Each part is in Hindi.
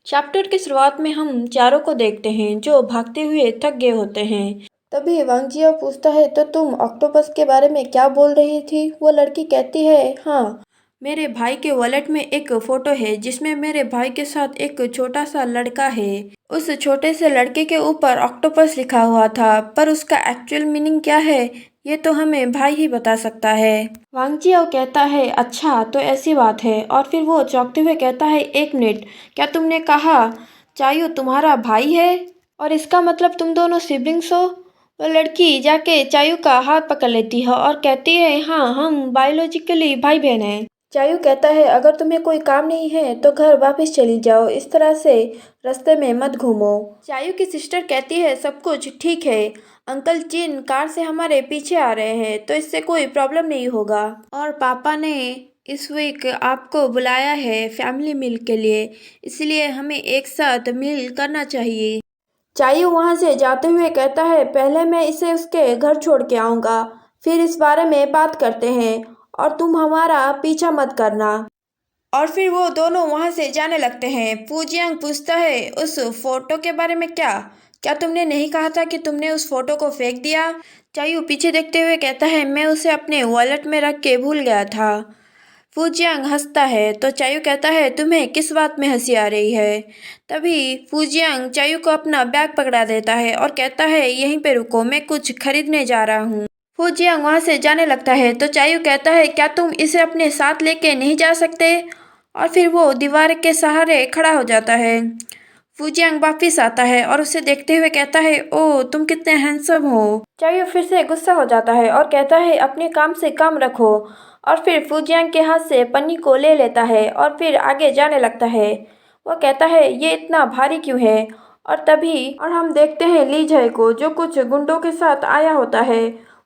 चैप्टर की शुरुआत में हम चारों को देखते हैं जो भागते हुए थक गए होते हैं। तभी वांग जिया पूछता है, तो तुम ऑक्टोपस के बारे में क्या बोल रही थी? वो लड़की कहती है, हाँ, मेरे भाई के वॉलेट में एक फोटो है जिसमें मेरे भाई के साथ एक छोटा सा लड़का है। उस छोटे से लड़के के ऊपर ऑक्टोपस लिखा हुआ था, पर उसका एक्चुअल मीनिंग क्या है ये तो हमें भाई ही बता सकता है। वांग जियाओ कहता है, अच्छा तो ऐसी बात है। और फिर वो चौंकते हुए कहता है, एक मिनट, क्या तुमने कहा चायू तुम्हारा भाई है? और इसका मतलब तुम दोनों सिबलिंग्स हो? वो लड़की जाके चायू का हाथ पकड़ लेती है और कहती है, हाँ, हम बायोलॉजिकली भाई बहन हैं। चायू कहता है, अगर तुम्हें कोई काम नहीं है तो घर वापस चली जाओ, इस तरह से रास्ते में मत घूमो। चायू की सिस्टर कहती है, सब कुछ ठीक है, अंकल जिन कार से हमारे पीछे आ रहे हैं तो इससे कोई प्रॉब्लम नहीं होगा। और पापा ने इस वीक आपको बुलाया है फैमिली मील के लिए, इसलिए हमें एक साथ मील करना चाहिए। चायू वहां से जाते हुए कहता है, पहले मैं इसे उसके घर छोड़ के आऊंगा, फिर इस बारे में बात करते हैं, और तुम हमारा पीछा मत करना। और फिर वो दोनों वहां से जाने लगते हैं। फूजियांग पूछता है, उस फोटो के बारे में क्या? क्या तुमने नहीं कहा था कि तुमने उस फोटो को फेंक दिया? चायू पीछे देखते हुए कहता है, मैं उसे अपने वॉलेट में रख के भूल गया था। फूजियांग हंसता है तो चायू कहता है, तुम्हें किस बात में हंसी आ रही है? तभी फूजियांग चायू को अपना बैग पकड़ा देता है और कहता है, यहीं पे रुको, मैं कुछ खरीदने जा रहा हूँ। फूजियांग वहां से जाने लगता है तो चायू कहता है, क्या तुम इसे अपने साथ लेके नहीं जा सकते? और फिर वो दीवार के सहारे खड़ा हो जाता है। फूजियांग वापिस आता है और उसे देखते हुए कहता है, ओह, तुम कितने हैंडसम हो। चायू फिर से गुस्सा हो जाता है और कहता है, अपने काम से काम रखो। और फिर फूजियांग के हाथ से पन्नी को ले लेता है और फिर आगे जाने लगता है। वो कहता है, ये इतना भारी क्यों है? और हम देखते हैं ली जय को, जो कुछ गुंडों के साथ आया होता है।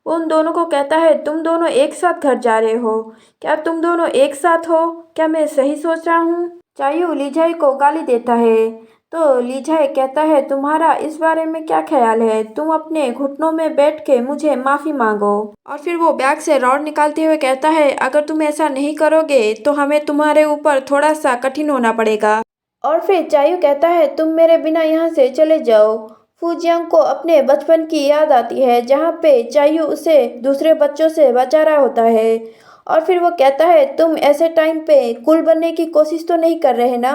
वो उन दोनों को कहता है, तुम दोनों एक साथ घर जा रहे हो? क्या तुम दोनों एक साथ हो? क्या मैं सही सोच रहा हूँ? चायू लीजाई को गाली देता है तो लीजाई कहता है, तुम्हारा इस बारे में क्या ख्याल है? तुम अपने घुटनों में बैठ के मुझे माफी मांगो। और फिर वो बैग से रॉड निकालते हुए कहता है, अगर तुम ऐसा नहीं करोगे तो हमें तुम्हारे ऊपर थोड़ा सा कठिन होना पड़ेगा। और फिर चायू कहता है, तुम मेरे बिना यहाँ से चले जाओ। फूजियांग को अपने बचपन की याद आती है जहाँ पे चायू उसे दूसरे बच्चों से बचा रहा होता है। और फिर वो कहता है, तुम ऐसे टाइम पे कूल बनने की कोशिश तो नहीं कर रहे ना?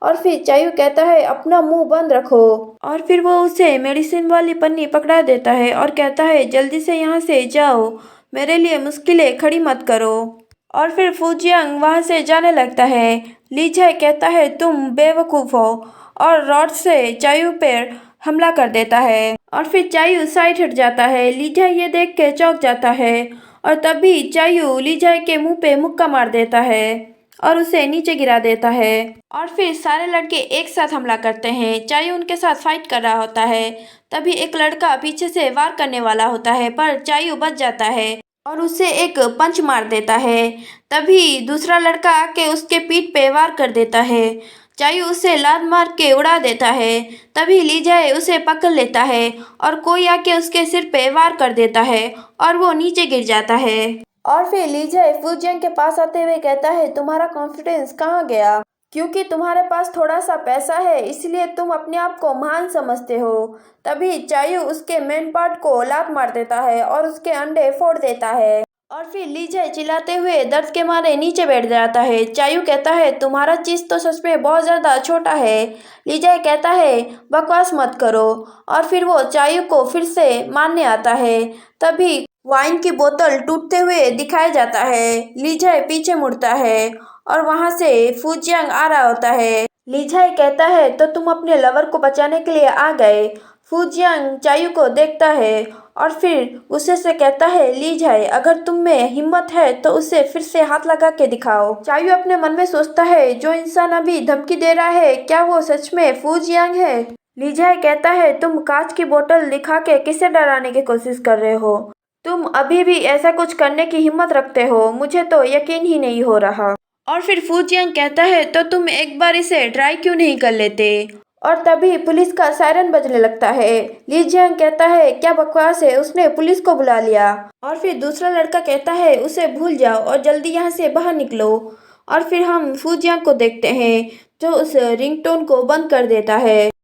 और फिर चायू कहता है, अपना मुंह बंद रखो। और फिर वो उसे मेडिसिन वाली पन्नी पकड़ा देता है और कहता है, जल्दी से यहाँ से जाओ, मेरे लिए मुश्किलें खड़ी मत करो। और फिर फूजियांग वहां से जाने लगता है। लीजाई कहता है, तुम बेवकूफ हो, और रॉड से चायू पर हमला कर देता है। और फिर चायू साइड हट जाता है। लीजाई ये देख के चौंक जाता है और तभी चायू लीजाई के मुंह पे मुक्का मार देता है और उसे नीचे गिरा देता है। और फिर सारे लड़के एक साथ हमला करते हैं। चायू उनके साथ फाइट कर रहा होता है। तभी एक लड़का पीछे से वार करने वाला होता है, पर चायू बच जाता है और उसे एक पंच मार देता है। तभी दूसरा लड़का आके उसके पीठ पे वार कर देता है। चायू उसे लात मार के उड़ा देता है। तभी लीजाई उसे पकड़ लेता है और कोई आके उसके सिर पे वार कर देता है और वो नीचे गिर जाता है। और फिर लीजाई फूजियांग के पास आते हुए कहता है, तुम्हारा कॉन्फिडेंस कहाँ गया? क्योंकि तुम्हारे पास थोड़ा सा पैसा है इसलिए तुम अपने आप को महान समझते हो। तभी चायू उसके मेन पार्ट को लात मार देता है और उसके अंडे फोड़ देता है। और फिर लीजाई चिल्लाते हुए दर्द के मारे नीचे बैठ जाता है। चायू कहता है, तुम्हारा चीज तो सच में बहुत ज्यादा छोटा है। लीजाई कहता है, बकवास मत करो। और फिर वो चायू को फिर से मारने आता है। तभी वाइन की बोतल टूटते हुए दिखाया जाता है। लीजाई पीछे मुड़ता है और वहां से फूजियांग आ रहा होता है। लीजाई कहता है, तो तुम अपने लवर को बचाने के लिए आ गए? फूजियांग चायू को देखता है और फिर गुस्से से कहता है, लीजाई, अगर तुम में हिम्मत है तो उसे फिर से हाथ लगा के दिखाओ। चायू अपने मन में सोचता है, जो इंसान अभी धमकी दे रहा है क्या वो सच में फूजियांग है? लीजाई कहता है, तुम कांच की बोतल दिखा के किसे डराने की कोशिश कर रहे हो? तुम अभी भी ऐसा कुछ करने की हिम्मत रखते हो? मुझे तो यकीन ही नहीं हो रहा। और फिर फूजियांग कहता है, तो तुम एक बार इसे ट्राई क्यों नहीं कर लेते? और तभी पुलिस का सायरन बजने लगता है। ली जियांग कहता है क्या बकवास है, उसने पुलिस को बुला लिया। और फिर दूसरा लड़का कहता है उसे भूल जाओ और जल्दी यहाँ से बाहर निकलो। और फिर हम फूजियांग को देखते हैं जो उस रिंगटोन को बंद कर देता है।